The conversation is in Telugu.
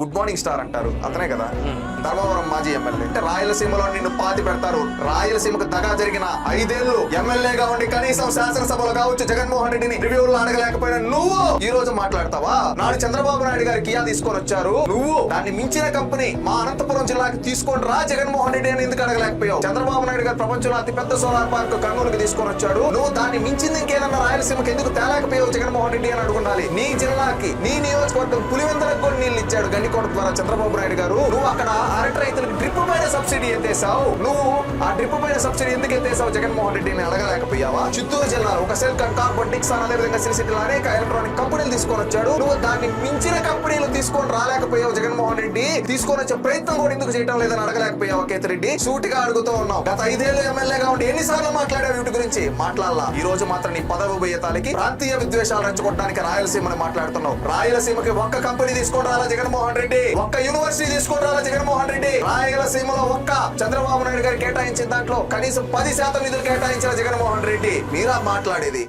గుడ్ మార్నింగ్ స్టార్ అంటారు అతనే కదా ధర్మవరం మాజీ ఎమ్మెల్యే. అంటే రాయలసీమలో నిన్ను పాతి పెడతారు. రాయలసీమకు దగా జరిగిన 5 ఏళ్లు ఎమ్మెల్యేగా ఉండి కనీసం శాసనసభలో కావచ్చు జగన్మోహన్ రెడ్డిని రివ్యూలు అడగలేకపోయినా నువ్వు ఈ రోజు మాట్లాడతావా? నాడు చంద్రబాబు నాయుడు గారు కియా తీసుకొని వచ్చారు, నువ్వు దాన్ని మించిన కంపెనీ మా అనంతపురం జిల్లాకి తీసుకొని రా జగన్మోహన్ రెడ్డి అని ఎందుకు అడగలేకపోయావు? చంద్రబాబు నాయుడు గారు ప్రపంచంలో అతిపెద్ద సోలార్ పార్క్ కర్నూలుకి తీసుకొని వచ్చాడు, నువ్వు దాన్ని మించింది ఇంకేదన్నా రాయలసీమకి ఎందుకు తేలేకపోయావు జగన్మోహన్ రెడ్డి అని అడుగుండాలి. నీ జిల్లాకి నీ నియోజకవర్గం పులివెందులకు కూడా నీళ్లు ఇచ్చాడు గండికోట ద్వారా చంద్రబాబు నాయుడు గారు. నువ్వు అక్కడ అరటి రైతులకు డ్రిప్ పైన సబ్సిడీ ఎత్తేసావు. నువ్వు ఆ డ్రిప్ పైన సబ్సిడీ ఎందుకు ఎత్తేసావు జగన్మోహన్ రెడ్డిని అడగలేకపోయావా? చిత్తూరు జిల్లా ఒక సెల్ కార్బన్ డిక్సాన్ అదే విధంగా సిరిసిల్ల అనేక ఎలక్ట్రానిక్ కంపెనీలు తీసుకొని వచ్చాడు, నువ్వు దాన్ని మించిన కంపెనీలు తీసుకొని రాలేకపోయావు జగన్మోహన్ రెడ్డి. తీసుకొని వచ్చే ప్రయత్నం కూడా ఎందుకు చేయడం లేదని అడగలేకపోయావు కేతిరెడ్డి? సూటిగా అడుగుతూ ఉన్నావు. గత 5 ఏళ్లు ఎమ్మెల్యేగా ఉండి ఎన్నిసార్లు మాట్లాడావు వీటి గురించి? మాట్లాడాలా. ఈ రోజు మాత్రం నీ పదవి పోయేతానికి ప్రాంతీయ విద్వేషాలు రెచ్చగొట్టడానికి రాయలసీమని మాట్లాడుతున్నావు. రాయలసీమకి ఒక్క కంపెనీ తీసుకొని రాలా జగన్మోహన్ రెడ్డి, ఒక్క యూనివర్సిటీ తీసుకొని రాలా జగన్మోహన్ రెడ్డి. రాయలసీమలో ఒక్క చంద్రబాబు నాయుడు గారు కేటాయించిన దాంట్లో కనీసం 10% నిధులు కేటాయించిన జగన్మోహన్ రెడ్డి. మీరా మాట్లాడేది?